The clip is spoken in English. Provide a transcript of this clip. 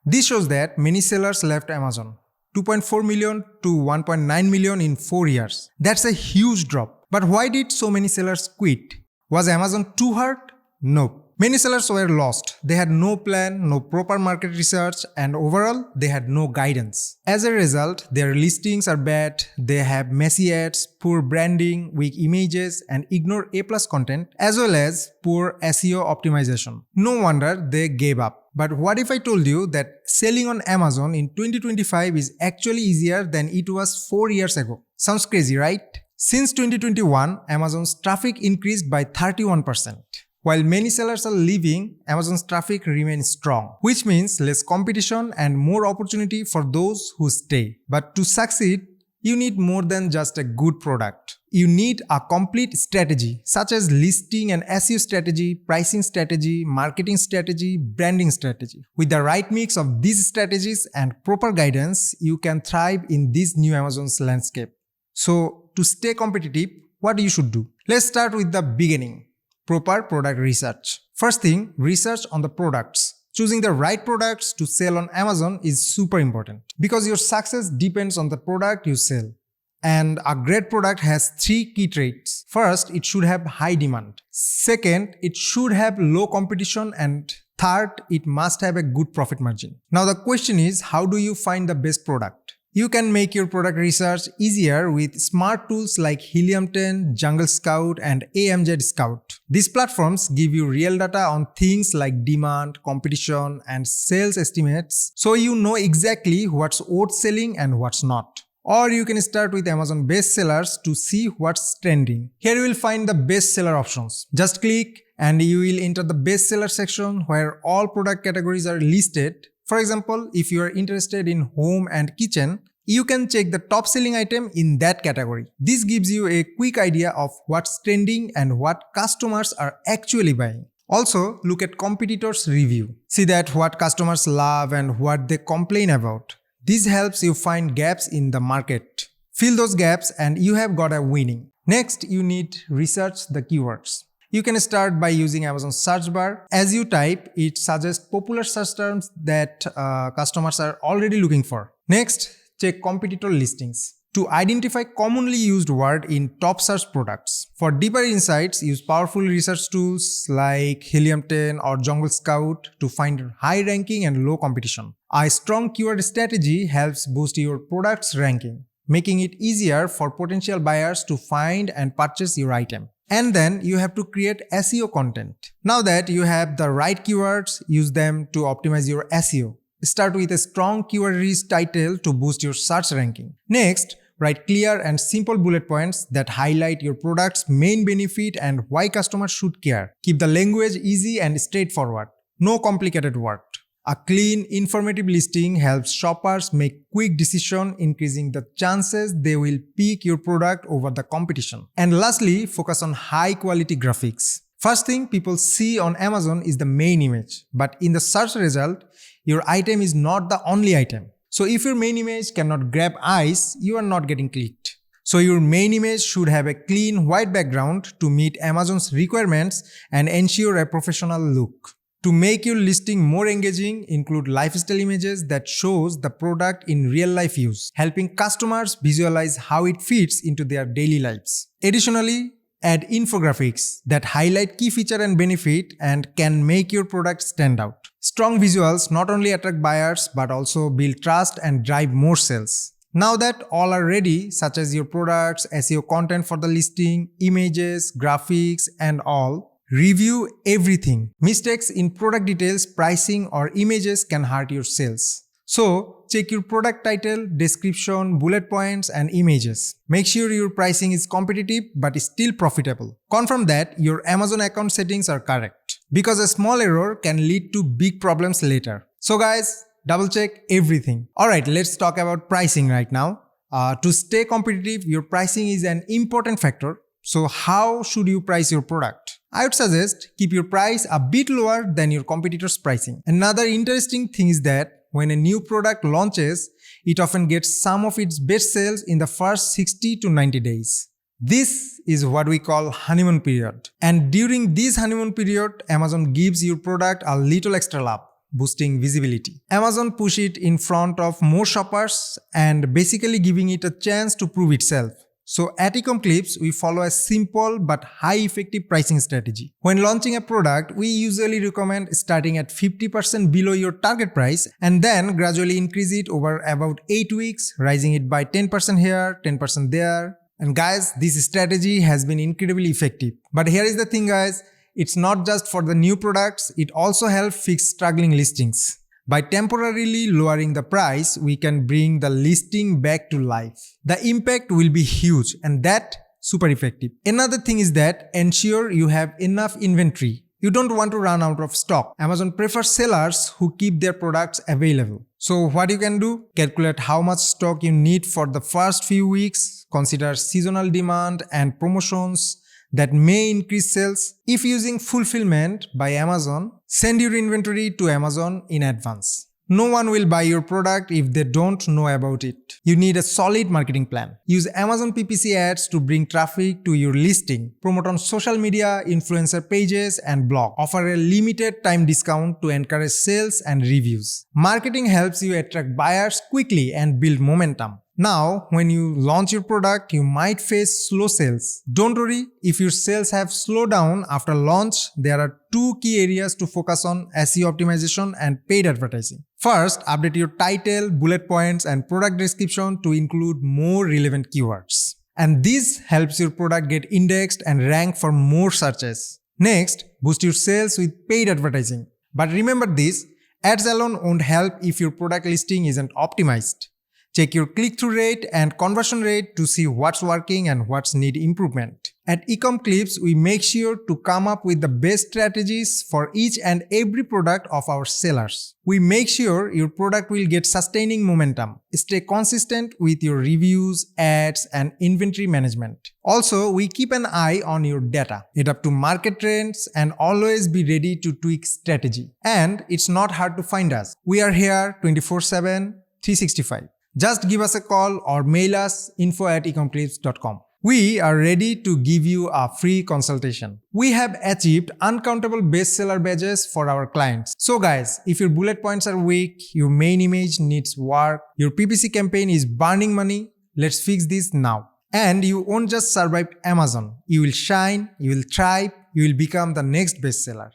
This shows that many sellers left Amazon, 2.4 million to 1.9 million in 4 years. That's a huge drop. But why did so many sellers quit? Was Amazon too hard? No. Many sellers were lost. They had no plan, no proper market research, and overall, they had no guidance. As a result, their listings are bad, they have messy ads, poor branding, weak images, and ignore A+ content, as well as poor SEO optimization. No wonder they gave up. But what if I told you that selling on Amazon in 2025 is actually easier than it was 4 years ago? Sounds crazy, right? Since 2021, Amazon's traffic increased by 31%. While many sellers are leaving, Amazon's traffic remains strong, which means less competition and more opportunity for those who stay. But to succeed, you need more than just a good product. You need a complete strategy, such as listing and SEO strategy, pricing strategy, marketing strategy, branding strategy. With the right mix of these strategies and proper guidance, you can thrive in this new Amazon's landscape. So, to stay competitive, what you should do? Let's start with the beginning. Proper product research. First thing, research on the products. Choosing the right products to sell on Amazon is super important because your success depends on the product you sell. And a great product has 3 key traits. First, it should have high demand. Second, it should have low competition. And third, it must have a good profit margin. Now the question is, how do you find the best product? You can make your product research easier with smart tools like Helium, AMZScout, and AMZScout. These platforms give you real data on things like demand, competition, and sales estimates, so you know exactly what's worth selling and what's not. Or you can start with Amazon bestsellers to see what's trending. Here you will find the bestseller options. Just click and you will enter the bestseller section where all product categories are listed. For example, if you are interested in home and kitchen, you can check the top selling item in that category. This gives you a quick idea of what's trending and what customers are actually buying. Also, look at competitors' review. See that what customers love and what they complain about. This helps you find gaps in the market. Fill those gaps and you have got a winning. Next, you need research the keywords. You can start by using Amazon's search bar. As you type, it suggests popular search terms that customers are already looking for. Next, check competitor listings to identify commonly used words in top search products. For deeper insights, use powerful research tools like Helium or AMZScout to find high ranking and low competition. A strong keyword strategy helps boost your product's ranking, making it easier for potential buyers to find and purchase your item. And then you have to create SEO content. Now that you have the right keywords, use them to optimize your SEO. Start with a strong keyword-rich title to boost your search ranking. Next, write clear and simple bullet points that highlight your product's main benefit and why customers should care. Keep the language easy and straightforward. No complicated words. A clean, informative listing helps shoppers make quick decisions, increasing the chances they will pick your product over the competition. And lastly, focus on high-quality graphics. First thing people see on Amazon is the main image, but in the search result, your item is not the only item. So if your main image cannot grab eyes, you are not getting clicked. So your main image should have a clean white background to meet Amazon's requirements and ensure a professional look. To make your listing more engaging, include lifestyle images that shows the product in real-life use, helping customers visualize how it fits into their daily lives. Additionally, add infographics that highlight key feature and benefit and can make your product stand out. Strong visuals not only attract buyers but also build trust and drive more sales. Now that all are ready, such as your products, SEO content for the listing, images, graphics, and all, review everything. Mistakes in product details, pricing, or images can hurt your sales. So, check your product title, description, bullet points, and images. Make sure your pricing is competitive but still profitable. Confirm that your Amazon account settings are correct, because a small error can lead to big problems later. So guys, double check everything. Alright, let's talk about pricing right now. To stay competitive, your pricing is an important factor. So how should you price your product? I would suggest keep your price a bit lower than your competitors' pricing. Another interesting thing is that when a new product launches, it often gets some of its best sales in the first 60 to 90 days. This is what we call honeymoon period. And during this honeymoon period, Amazon gives your product a little extra love. boosting visibility. Amazon push it in front of more shoppers and basically giving it a chance to prove itself. So at Ecom Clips, we follow a simple but high-effective pricing strategy. When launching a product, we usually recommend starting at 50% below your target price and then gradually increase it over about 8 weeks, rising it by 10% here, 10% there. And guys, this strategy has been incredibly effective. But here is the thing guys, it's not just for the new products, it also helps fix struggling listings. By temporarily lowering the price, we can bring the listing back to life. The impact will be huge and that super effective. Another thing is that ensure you have enough inventory. You don't want to run out of stock. Amazon prefers sellers who keep their products available. So what you can do? Calculate how much stock you need for the first few weeks, consider seasonal demand and promotions that may increase sales. If using fulfillment by Amazon, send your inventory to Amazon in advance. No one will buy your product if they don't know about it. You need a solid marketing plan. Use Amazon PPC ads to bring traffic to your listing. Promote on social media, influencer pages, and blog. Offer a limited time discount to encourage sales and reviews. Marketing helps you attract buyers quickly and build momentum. Now, when you launch your product, you might face slow sales. Don't worry, if your sales have slowed down after launch, there are two key areas to focus on: SEO optimization and paid advertising. First, update your title, bullet points, and product description to include more relevant keywords. And this helps your product get indexed and rank for more searches. Next, boost your sales with paid advertising. But remember this, ads alone won't help if your product listing isn't optimized. Check your click-through rate and conversion rate to see what's working and what's need improvement. At Ecom Clips, we make sure to come up with the best strategies for each and every product of our sellers. We make sure your product will get sustaining momentum. Stay consistent with your reviews, ads, and inventory management. Also, we keep an eye on your data, adapt to market trends, and always be ready to tweak strategy. And it's not hard to find us. We are here 24/7, 365. Just give us a call or mail us info@ecomclips.com. We are ready to give you a free consultation. We have achieved uncountable bestseller badges for our clients. So guys, if your bullet points are weak, your main image needs work, your PPC campaign is burning money, let's fix this now. And you won't just survive Amazon. You will shine, you will thrive, you will become the next bestseller.